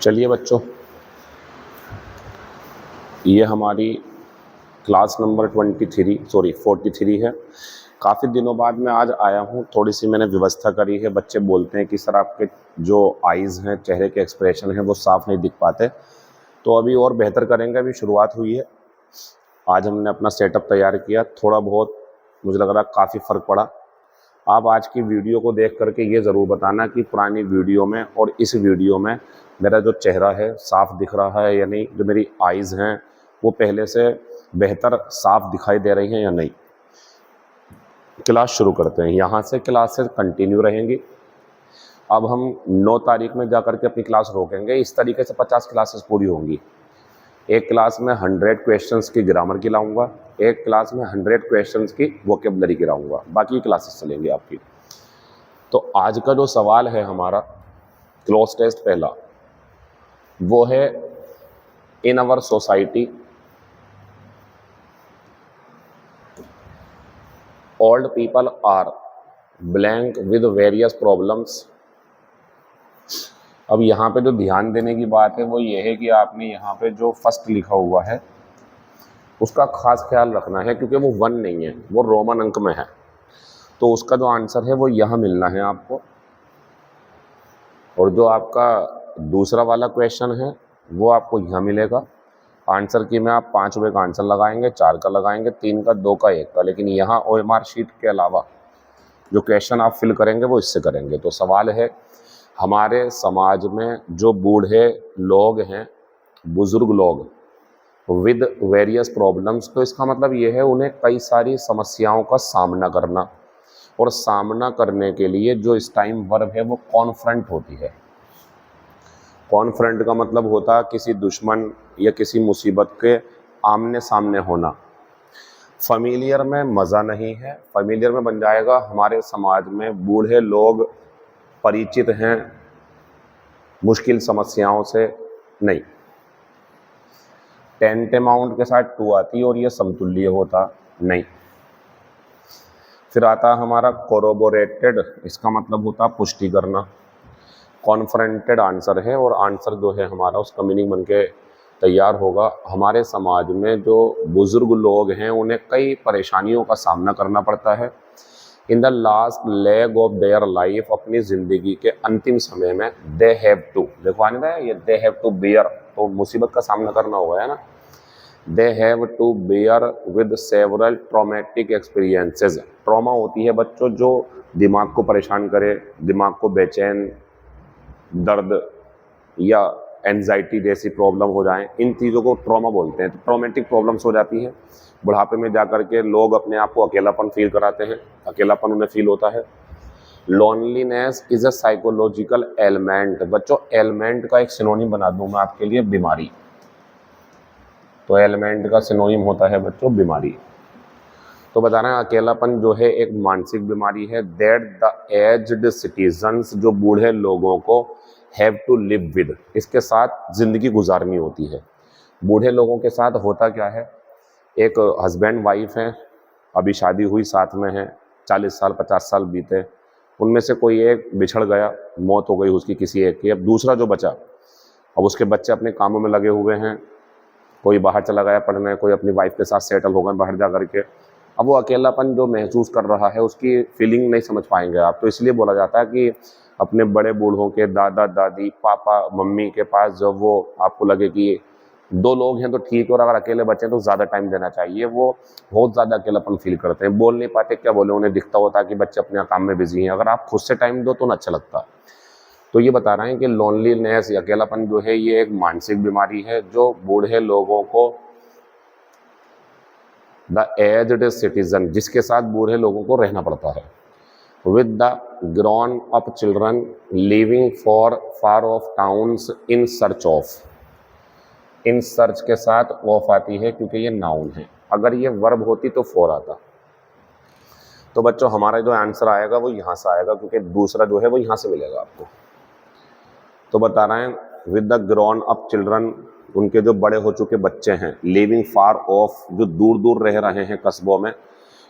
चलिए बच्चों, ये हमारी क्लास नंबर 43 है। काफ़ी दिनों बाद मैं आज आया हूँ। थोड़ी सी मैंने व्यवस्था करी है। बच्चे बोलते हैं कि सर आपके जो आइज़ हैं, चेहरे के एक्सप्रेशन हैं, वो साफ़ नहीं दिख पाते। तो अभी और बेहतर करेंगे। अभी शुरुआत हुई है। आज हमने अपना सेटअप तैयार किया। थोड़ा बहुत मुझे लग रहा काफ़ी फ़र्क पड़ा। आप आज की वीडियो को देख करके ये ज़रूर बताना कि पुरानी वीडियो में और इस वीडियो में मेरा जो चेहरा है साफ़ दिख रहा है या नहीं, जो मेरी आइज़ हैं वो पहले से बेहतर साफ़ दिखाई दे रही हैं या नहीं। क्लास शुरू करते हैं। यहाँ से क्लासेस कंटिन्यू रहेंगी। अब हम 9 तारीख में जा करके अपनी क्लास रोकेंगे। इस तरीके से 50 क्लासेस पूरी होंगी। एक क्लास में 100 क्वेश्चंस की ग्रामर की लाऊंगा, एक क्लास में 100 क्वेश्चंस की वोकेबलरी की लाऊंगा, बाकी क्लासेस चलेंगी आपकी। तो आज का जो सवाल है हमारा क्लोज टेस्ट पहला, वो है in our society old people are blank with various problems. अब यहाँ पे जो ध्यान देने की बात है वो ये है कि आपने यहाँ पे जो फर्स्ट लिखा हुआ है उसका खास ख्याल रखना है, क्योंकि वो 1 नहीं है, वो रोमन अंक में है। तो उसका जो आंसर है वो यहाँ मिलना है आपको। और जो आपका दूसरा वाला क्वेश्चन है वो आपको यहाँ मिलेगा। आंसर की में आप 5 रुपये का आंसर लगाएंगे, 4 का लगाएंगे, 3 का, 2 का, 1 का। लेकिन यहाँ OMR शीट के अलावा जो क्वेश्चन आप फिल करेंगे वो इससे करेंगे। तो सवाल है, हमारे समाज में जो बूढ़े लोग हैं, बुजुर्ग लोग विद वेरियस प्रॉब्लम्स, तो इसका मतलब ये है उन्हें कई सारी समस्याओं का सामना करना, और सामना करने के लिए जो इस टाइम वर्ब है वो कॉन्फ्रंट होती है। कॉन्फ्रंट का मतलब होता है किसी दुश्मन या किसी मुसीबत के आमने सामने होना। फैमिलियर में मज़ा नहीं है। फैमिलियर में बन जाएगा हमारे समाज में बूढ़े लोग परिचित हैं मुश्किल समस्याओं से, नहीं। टेंटेमाउंट के साथ टू आती और ये समतुल्य होता, नहीं। फिर आता हमारा कोरोबोरेटेड, इसका मतलब होता पुष्टि करना। कॉन्फ्रंटेड आंसर है, और आंसर जो है हमारा उसका मीनिंग बन के तैयार होगा। हमारे समाज में जो बुजुर्ग लोग हैं उन्हें कई परेशानियों का सामना करना पड़ता है। In the last leg of their life, अपनी ज़िंदगी के अंतिम समय में, दे हैव टू, देखो आने है ये दे हैव टू बेयर, तो मुसीबत का सामना करना होगा, है ना। They have to bear with several traumatic experiences. Trauma होती है बच्चों जो दिमाग को परेशान करे, दिमाग को बेचैन, दर्द या एंजाइटी जैसी प्रॉब्लम हो जाए, इन चीज़ों को ट्रॉमा बोलते हैं। तो ट्रॉमेटिक प्रॉब्लम्स हो जाती हैं। बुढ़ापे में जा कर के लोग अपने आप को अकेलापन फील कराते हैं, अकेलापन उन्हें फील होता है। Loneliness is a psychological element. बच्चों एलिमेंट का एक सिनोनिम बना दूं मैं आपके लिए, बीमारी। तो एलिमेंट का सिनोनिम होता है बच्चों बीमारी। तो बता रहे हैं अकेलापन जो है एक मानसिक बीमारी है। दैट द एज्ड सिटीजन्स, जो बूढ़े लोगों को हैव टू लिव विद, इसके साथ ज़िंदगी गुजारनी होती है। बूढ़े लोगों के साथ होता क्या है, एक हस्बैंड वाइफ हैं, अभी शादी हुई, साथ में हैं, 40 साल 50 साल बीते, उनमें से कोई एक बिछड़ गया, मौत हो गई उसकी किसी एक की। अब दूसरा जो बचा, अब उसके बच्चे अपने कामों में लगे हुए हैं, कोई बाहर चला गया पढ़ने, कोई अपनी वाइफ के साथ सेटल हो गए बाहर जा करके। अब वो अकेलापन जो महसूस कर रहा है उसकी फीलिंग नहीं समझ पाएंगे आप। तो इसलिए बोला जाता है कि अपने बड़े बूढ़ों के, दादा दादी, पापा मम्मी के पास जब वो आपको लगे कि 2 लोग हैं तो ठीक है, और अगर अकेले बच्चे हैं तो ज़्यादा टाइम देना चाहिए। वो बहुत ज़्यादा अकेलापन फील करते हैं, बोल नहीं पाते, क्या बोले, उन्हें दिखता होता है कि बच्चे अपने काम में बिजी हैं। अगर आप खुद से टाइम दो तो उन्हें अच्छा लगता। तो ये बता रहे हैं कि लोनलीनेस या अकेलापन जो है ये एक मानसिक बीमारी है जो बूढ़े लोगों को, द एज्ड सिटीजन, जिसके साथ बूढ़े लोगों को रहना पड़ता है, with the grown up children living for far of towns in search of. In search के साथ ऑफ आती है क्योंकि ये नाउन है। अगर ये वर्ब होती तो फॉर आता। तो बच्चों हमारा जो आंसर आएगा वो यहाँ से आएगा, क्योंकि दूसरा जो है वो यहाँ से मिलेगा आपको। तो बता रहे हैं with the grown up children, उनके जो बड़े हो चुके बच्चे हैं, लिविंग फार ऑफ, जो दूर दूर रह रहे हैं कस्बों में,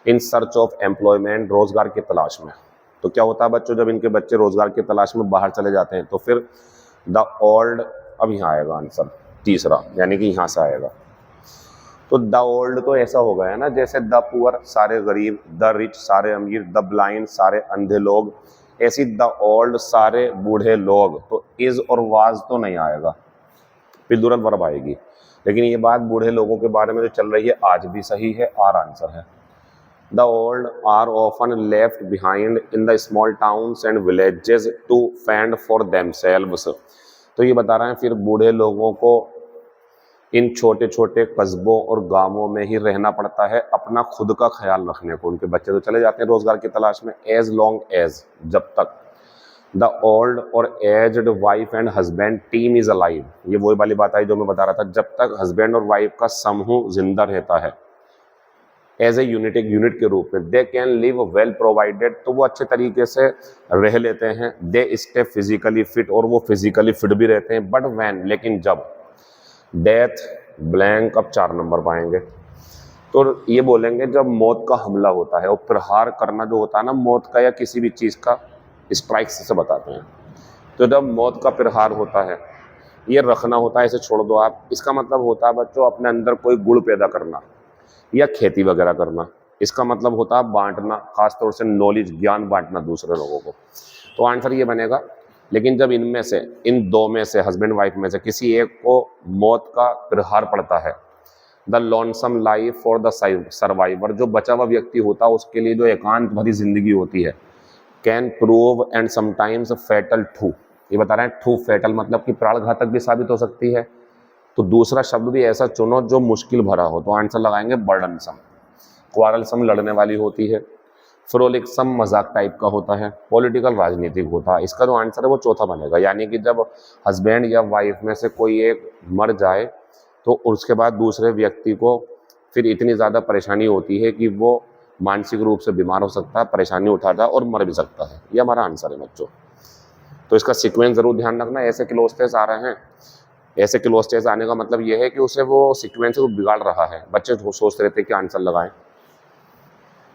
इन सर्च ऑफ एम्प्लॉयमेंट, रोजगार की तलाश में। तो क्या होता है बच्चों, जब इनके बच्चे रोजगार की तलाश में बाहर चले जाते हैं तो फिर द ओल्ड अब यहाँ आएगा आंसर तीसरा, यानी कि यहाँ से आएगा। तो द ओल्ड तो ऐसा हो गया ना जैसे द पुअर सारे गरीब, द रिच सारे अमीर, द ब्लाइंड सारे अंधे लोग, ऐसी द ओल्ड सारे बूढ़े लोग। तो इज और वाज तो नहीं आएगा, प्लूरल वर्ब आएगी। लेकिन ये बात बूढ़े लोगों के बारे में जो चल रही है आज भी सही है, आर आंसर है। The old are often left behind in the small towns and villages to fend for themselves. तो ये बता रहे हैं फिर बूढ़े लोगों को इन छोटे छोटे कस्बों और गांवों में ही रहना पड़ता है अपना खुद का ख्याल रखने को। उनके बच्चे तो चले जाते हैं रोजगार की तलाश में, एज लॉन्ग एज, जब तक। द ओल्ड और aged wife and husband team is alive. ये वही वाली बात आई जो मैं बता रहा था, जब तक हस्बैंड और वाइफ का समूह जिंदा रहता है एज ए यूनिट, एक यूनिट के रूप में, they can live well provided, तो वो अच्छे तरीके से रह लेते हैं। दे स्टे फिजिकली फिट, और वो फिजिकली फिट भी रहते हैं। बट वैन, लेकिन जब, डेथ ब्लैंक, अब 4 नंबर पाएंगे। तो ये बोलेंगे जब मौत का हमला होता है, और प्रहार करना जो होता है ना मौत का या किसी भी चीज़ का, स्ट्राइक्स से बताते हैं। तो जब मौत का प्रहार होता है, ये रखना होता है, इसे छोड़ दो आप, इसका मतलब होता है बच्चों अपने अंदर कोई गुण पैदा करना या खेती वगैरह करना। इसका मतलब होता है बांटना, खासतौर से नॉलेज, ज्ञान बांटना दूसरे लोगों को। तो आंसर ये बनेगा। लेकिन जब इनमें से, इन दो में से, हस्बैंड वाइफ में से किसी एक को मौत का प्रहार पड़ता है, the lonesome life for the survivor, जो बचा हुआ व्यक्ति होता है उसके लिए जो एकांत भरी जिंदगी होती है, can prove and sometimes fatal too. ये बता रहे हैं टू फैटल मतलब कि प्राणघातक भी साबित हो सकती है। तो दूसरा शब्द भी ऐसा चुनो जो मुश्किल भरा हो, तो आंसर लगाएंगे बर्डनसम। क्वारलसम लड़ने वाली होती है, फ्रोलिक्सम मजाक टाइप का होता है, पॉलिटिकल राजनीतिक होता है। इसका जो आंसर है वो चौथा बनेगा, यानी कि जब हस्बैंड या वाइफ में से कोई एक मर जाए तो उसके बाद दूसरे व्यक्ति को फिर इतनी ज़्यादा परेशानी होती है कि वो मानसिक रूप से बीमार हो सकता है, परेशानी उठाता है और मर भी सकता है। ये हमारा आंसर है बच्चों। तो इसका सीक्वेंस ज़रूर ध्यान रखना। ऐसे क्लोज आ रहे हैं, ऐसे क्लोज आने का मतलब ये है कि उसे वो सीक्वेंस को बिगाड़ रहा है। बच्चे सोचते रहते हैं कि आंसर लगाएं।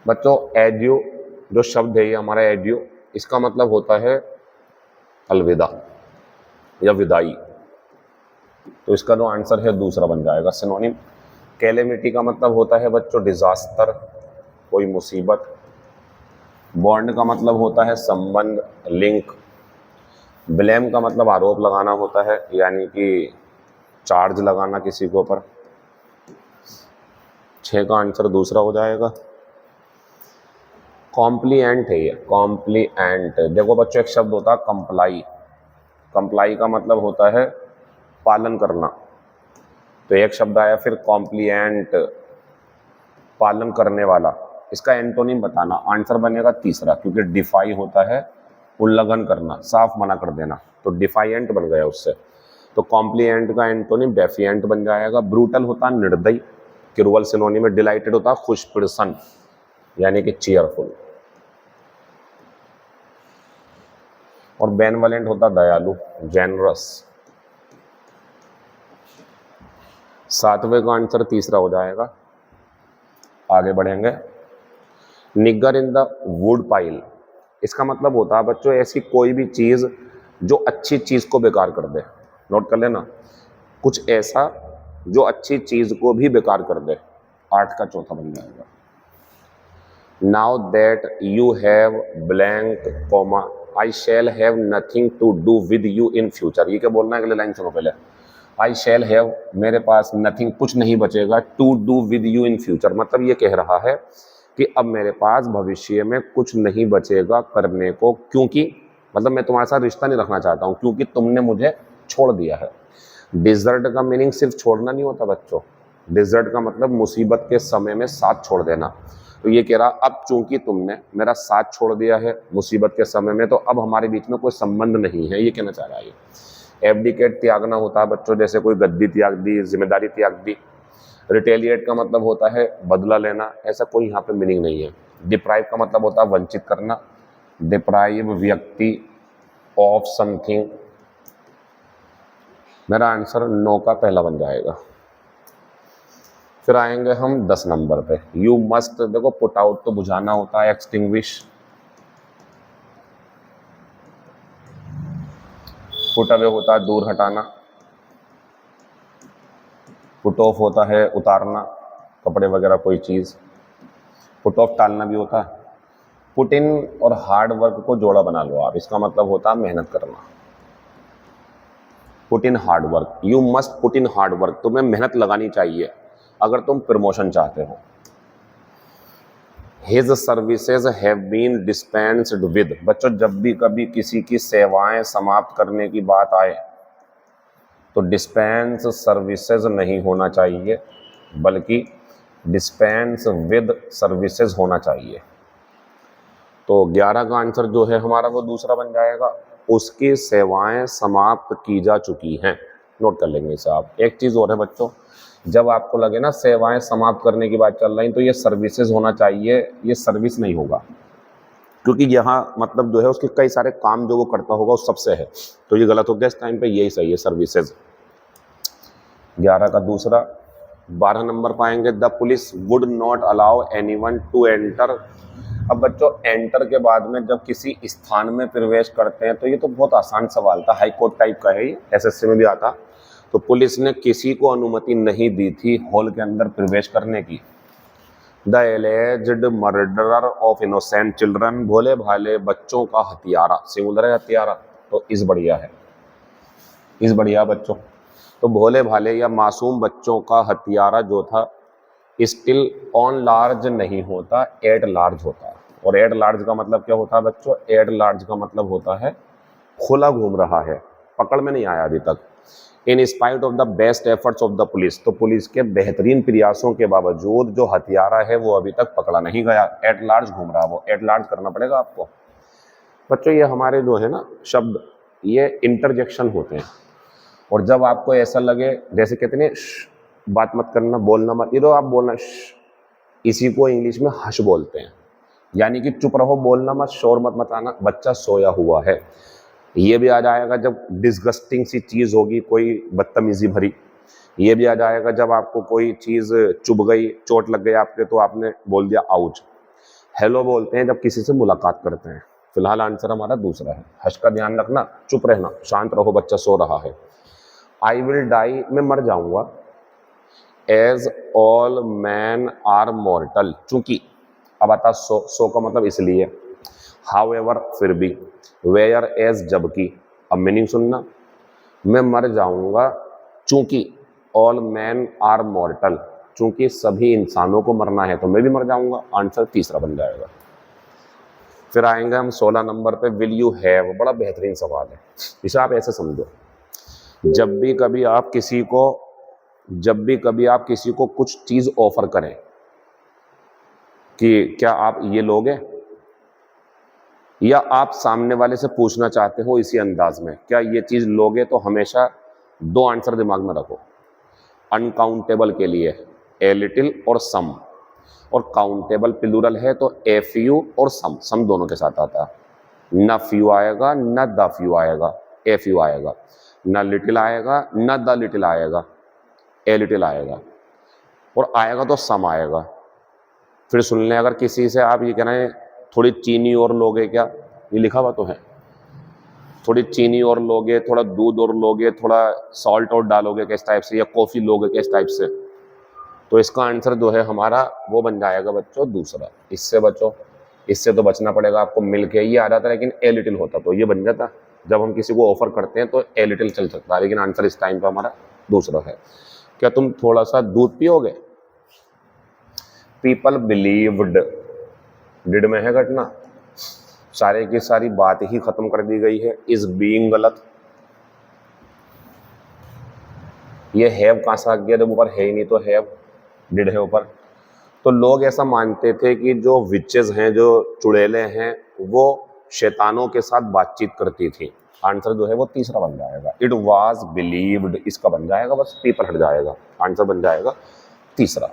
बच्चों एडियो जो शब्द है ये हमारा एडियो, इसका मतलब होता है अलविदा या विदाई। तो इसका जो आंसर है दूसरा बन जाएगा सिनोनिम। कैलेमिटी का मतलब होता है बच्चों डिजास्टर, कोई मुसीबत। बॉन्ड का मतलब होता है संबंध, लिंक। ब्लेम का मतलब आरोप लगाना होता है, यानी कि चार्ज लगाना किसी के ऊपर। 6 का आंसर दूसरा हो जाएगा। कॉम्प्लीएंट है ये, कॉम्प्लीएंट। देखो बच्चों एक शब्द होता है कंप्लाई, कंप्लाई का मतलब होता है पालन करना। तो एक शब्द आया फिर कॉम्प्लीएंट, पालन करने वाला। इसका एंटोनिम बताना, आंसर बनेगा तीसरा, क्योंकि डिफाई होता है उल्लंघन करना, साफ मना कर देना, तो डिफाइएंट बन गया उससे। तो कॉम्प्लीएंट का एंटोनिम डेफिएंट बन जाएगा। ब्रूटल होता है निर्दयी, क्रूअल सिनोनिम में। डिलाइटेड होता है खुश, प्रसन्न, यानी कि चीयरफुल। और बेनवलेंट होता दयालु, जेनरस। 7वें का आंसर तीसरा हो जाएगा। आगे बढ़ेंगे। निगर इन द वुड पाइल, इसका मतलब होता है बच्चों ऐसी कोई भी चीज जो अच्छी चीज को बेकार कर दे। नोट कर लेना, कुछ ऐसा जो अच्छी चीज को भी बेकार कर दे। 8 का चौथा बन जाएगा। Now that you have blank comma I shall have nothing to do with you in future. ये क्या बोलना है, अगले लाइन सुनो पहले। आई शैल हैव, मेरे पास, नथिंग कुछ नहीं बचेगा, to do with you in future, मतलब ये कह रहा है कि अब मेरे पास भविष्य में कुछ नहीं बचेगा करने को, क्योंकि मतलब मैं तुम्हारे साथ रिश्ता नहीं रखना चाहता हूँ क्योंकि तुमने मुझे छोड़ दिया है। डिजर्ट का मीनिंग सिर्फ छोड़ना नहीं होता बच्चों, डिजर्ट का मतलब मुसीबत के समय में साथ छोड़ देना। तो ये कह रहा अब चूंकि तुमने मेरा साथ छोड़ दिया है मुसीबत के समय में, तो अब हमारे बीच में कोई संबंध नहीं है, ये कहना चाह रहा है। एब्डिकेट त्यागना होता है बच्चों, जैसे कोई गद्दी त्याग दी, जिम्मेदारी त्याग दी। रिटेलिएट का मतलब होता है बदला लेना, ऐसा कोई यहाँ पे मीनिंग नहीं है। डिप्राइव का मतलब होता है वंचित करना, डिप्राइव व्यक्ति ऑफ समथिंग। मेरा आंसर 9 का पहला बन जाएगा। फिर आएंगे हम 10 नंबर पे। यू मस्ट, देखो पुट आउट तो बुझाना होता है, एक्सटिंग्विश। पुट अवे होता है दूर हटाना, पुट ऑफ होता है उतारना, कपड़े वगैरह कोई चीज़, पुट ऑफ टालना भी होता है। पुट इन और हार्ड वर्क को जोड़ा बना लो आप, इसका मतलब होता है मेहनत करना। Put in hard work, you must put in hard work, तुम्हें मेहनत लगानी चाहिए अगर तुम प्रमोशन चाहते हो। His services have been dispensed with, बच्चों जब भी कभी किसी की सेवाएं समाप्त करने की बात आए तो डिस्पेंस सर्विसेज नहीं होना चाहिए, बल्कि डिस्पेंस विद सर्विसेज होना चाहिए। तो 11 का आंसर जो है हमारा वो दूसरा बन जाएगा, उसकी सेवाएं समाप्त की जा चुकी हैं। नोट कर लेंगे इसे आप। एक चीज़ और है बच्चों, जब आपको लगे ना सेवाएं समाप्त करने की बात चल रही तो ये सर्विसेज होना चाहिए, ये सर्विस नहीं होगा, क्योंकि यहाँ मतलब जो है उसके कई सारे काम जो वो करता होगा उस सबसे है, तो ये गलत हो गया। इस टाइम पे यही सही है, सर्विसेज। 11 का दूसरा। 12 नंबर पाएंगे, the police would not allow anyone to enter. अब बच्चों एंटर के बाद में जब किसी स्थान में प्रवेश करते हैं तो ये तो बहुत आसान सवाल था, हाई कोर्ट टाइप का है ये, एसएससी में भी आता। तो पुलिस ने किसी को अनुमति नहीं दी थी हॉल के अंदर प्रवेश करने की। The alleged murderer of innocent children, भोले भाले बच्चों का हत्यारा, सिंगुलर है हत्यारा, तो इस बढ़िया है, इस बढ़िया बच्चों। तो भोले भाले या मासूम बच्चों का हत्यारा जो था स्टिल ऑन लार्ज नहीं होता, एट लार्ज होता है। और एट लार्ज का मतलब क्या होता है बच्चों? एट लार्ज का मतलब होता है खुला घूम रहा है, पकड़ में नहीं आया अभी तक। In spite of the best efforts of the police, तो पुलिस के बेहतरीन प्रयासों के बावजूद जो हत्यारा है वो अभी तक पकड़ा नहीं गया, एट लार्ज घूम रहा। वो एट लार्ज करना पड़ेगा आपको बच्चों। ये हमारे जो है ना शब्द, ये इंटरजेक्शन होते हैं, और जब आपको ऐसा लगे जैसे कहते हैं बात मत करना, बोलना मत, ये तो आप बोलना इसी को इंग्लिश में हश बोलते हैं, यानी कि चुप रहो, बोलना मत, शोर मत मचाना, बच्चा सोया हुआ है। ये भी आ जाएगा जब डिस्गस्टिंग सी चीज़ होगी, कोई बदतमीजी भरी। ये भी आ जाएगा जब आपको कोई चीज़ चुभ गई, चोट लग गई आपके, तो आपने बोल दिया आउच। हेलो बोलते हैं जब किसी से मुलाकात करते हैं। फिलहाल आंसर हमारा दूसरा है। हश का ध्यान रखना, चुप रहना, शांत रहो, बच्चा सो रहा है। आई विल डाई, मैं मर जाऊंगा। As all man are mortal, चूंकि, अब आता सो का मतलब इसलिए, हाउ एवर फिर भी, वेयर एज जबकि। अब मीनिंग सुनना, मैं मर जाऊंगा चूंकि ऑल मैन आर मॉर्टल, चूंकि सभी इंसानों को मरना है तो मैं भी मर जाऊंगा। आंसर तीसरा बन जाएगा। फिर आएंगे हम 16 नंबर पे, विल यू हैव, बड़ा बेहतरीन सवाल है, इसे आप ऐसे समझो, जब भी कभी आप किसी को कुछ चीज ऑफर करें कि क्या आप ये लोगे, या आप सामने वाले से पूछना चाहते हो इसी अंदाज में क्या ये चीज लोगे, तो हमेशा दो आंसर दिमाग में रखो। अनकाउंटेबल के लिए ए लिटिल और सम, और काउंटेबल प्लूरल है तो ए फ्यू और सम दोनों के साथ आता है। न फ्यू आएगा न द फ्यू आएगा, ए फ्यू आएगा। न लिटिल आएगा न द लिटिल आएगा, ए लिटिल आएगा, और आएगा तो सम आएगा। फिर सुन लें, अगर किसी से आप ये कह रहे हैं थोड़ी चीनी और लोगे क्या, ये लिखा हुआ तो है, थोड़ी चीनी और लोगे, थोड़ा दूध और लोगे, थोड़ा सॉल्ट और डालोगे किस टाइप से, या कॉफ़ी लोगे किस टाइप से, तो इसका आंसर जो है हमारा वो बन जाएगा बच्चों दूसरा। इससे बचो, इससे तो बचना पड़ेगा आपको, मिल के ये आ जाता, लेकिन ए लिटिल होता तो ये बन जाता। जब हम किसी को ऑफर करते हैं तो ए लिटिल चल सकता है, लेकिन आंसर इस टाइम पर हमारा दूसरा है। क्या तुम थोड़ा सा दूध पियोगे? पीपल बिलीव्ड, डिड में है घटना, सारे की सारी बात ही खत्म कर दी गई है, इज बीइंग गलत। ये हैव कहाँ से आ गया जब ऊपर है ही नहीं, तो हैव, डिड है ऊपर। तो लोग ऐसा मानते थे कि जो विचेस हैं, जो चुड़ैलें हैं, वो शैतानों के साथ बातचीत करती थी। आंसर जो है वो तीसरा बन जाएगा, इट वाज बिलीव्ड, इसका बन जाएगा, बस पेपर हट जाएगा, आंसर बन जाएगा तीसरा।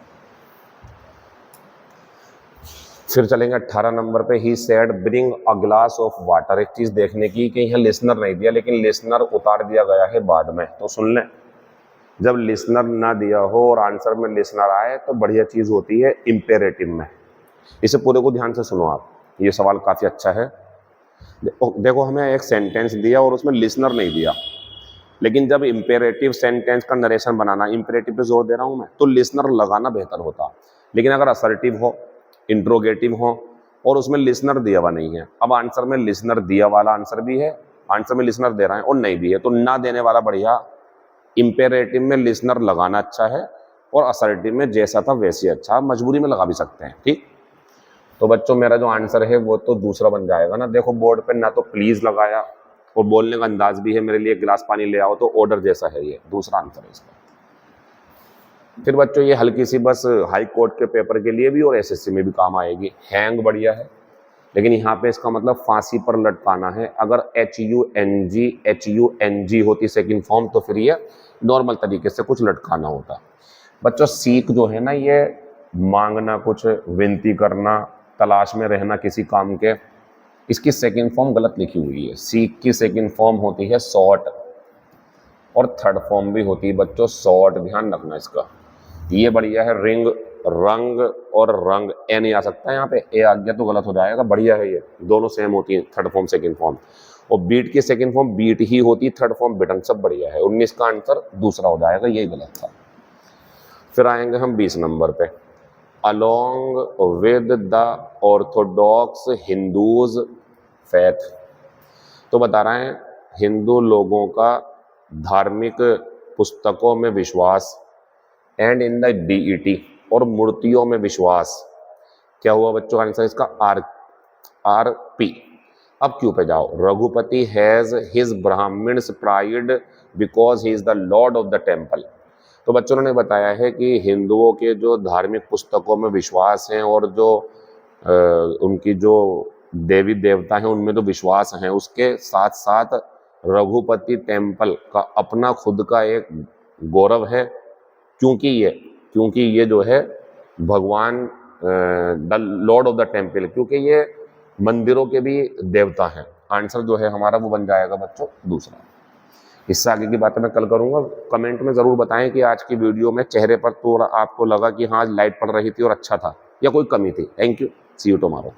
फिर चलेंगे 18 नंबर पे, he said bring a glass of water. एक चीज देखने की कि यहाँ लिसनर नहीं दिया, लेकिन लिसनर उतार दिया गया है बाद में, तो सुन लें। जब लिसनर ना दिया हो और आंसर में लिसनर आए तो बढ़िया चीज होती है इंपेरेटिव में। इसे पूरे को ध्यान से सुनो आप, ये सवाल काफी अच्छा है। देखो हमें एक सेंटेंस दिया और उसमें लिसनर नहीं दिया, लेकिन जब इम्पेरेटिव सेंटेंस का नरेशन बनाना, इम्पेरेटिव पे जोर दे रहा हूं मैं, तो लिसनर लगाना बेहतर होता। लेकिन अगर असर्टिव हो, इंट्रोगेटिव हो और उसमें लिसनर दिया हुआ नहीं है, अब आंसर में लिसनर दिया वाला आंसर भी है, आंसर में लिसनर दे रहा है और नहीं भी है, तो ना देने वाला बढ़िया। इम्पेरेटिव में लिसनर लगाना अच्छा है और असर्टिव में जैसा था वैसे अच्छा, मजबूरी में लगा भी सकते हैं। ठीक, तो बच्चों मेरा जो आंसर है वो तो दूसरा बन जाएगा ना। देखो बोर्ड पे ना तो प्लीज लगाया और बोलने का अंदाज भी है, मेरे लिए गिलास पानी ले आओ, तो ऑर्डर जैसा है, ये दूसरा आंसर है इसका। फिर बच्चों ये हल्की सी बस हाई कोर्ट के पेपर के लिए भी और एसएससी में भी काम आएगी। हैंग बढ़िया है, लेकिन यहाँ पे इसका मतलब फांसी पर लटकाना है। अगर HUNG होती सेकंड फॉर्म तो फिर ये नॉर्मल तरीके से कुछ लटकाना होता। बच्चों सीख जो है ना, ये मांगना, कुछ विनती करना, तलाश में रहना किसी काम के, इसकी सेकंड फॉर्म गलत लिखी हुई है। सीख की सेकंड फॉर्म होती है सॉर्ट और थर्ड फॉर्म भी होती है बच्चों सॉर्ट, ध्यान रखना इसका। ये बढ़िया है रिंग, रंग और रंग, ए नहीं आ सकता यहाँ पे, ए आ गया तो गलत हो जाएगा। बढ़िया है, ये दोनों सेम होती है, थर्ड फॉर्म सेकंड फॉर्म। और बीट की सेकंड फॉर्म बीट ही होती, थर्ड फॉर्म बिटन, सब बढ़िया है। 19 का आंसर दूसरा हो जाएगा, यही गलत था। फिर आएंगे हम 20 नंबर पे। Along with the Orthodox Hindus faith, तो बता रहे हैं हिंदू लोगों का धार्मिक पुस्तकों में विश्वास, एंड इन द डीईटी, और मूर्तियों में विश्वास। क्या हुआ बच्चों का आंसर इसका? RP। अब क्यों पे जाओ, Raghupati has his Brahman's pride because he is the lord of the temple. तो बच्चों ने बताया है कि हिंदुओं के जो धार्मिक पुस्तकों में विश्वास हैं और जो उनकी जो देवी देवता हैं उनमें तो विश्वास हैं, उसके साथ साथ रघुपति टेम्पल का अपना खुद का एक गौरव है, क्योंकि ये जो है भगवान the lord of the temple, क्योंकि ये मंदिरों के भी देवता हैं। आंसर जो है हमारा वो बन जाएगा बच्चों दूसरा। इससे आगे की बातें मैं कल करूंगा। कमेंट में ज़रूर बताएं कि आज की वीडियो में चेहरे पर तो आपको लगा कि हाँ लाइट पड़ रही थी और अच्छा था, या कोई कमी थी। Thank you, see you tomorrow.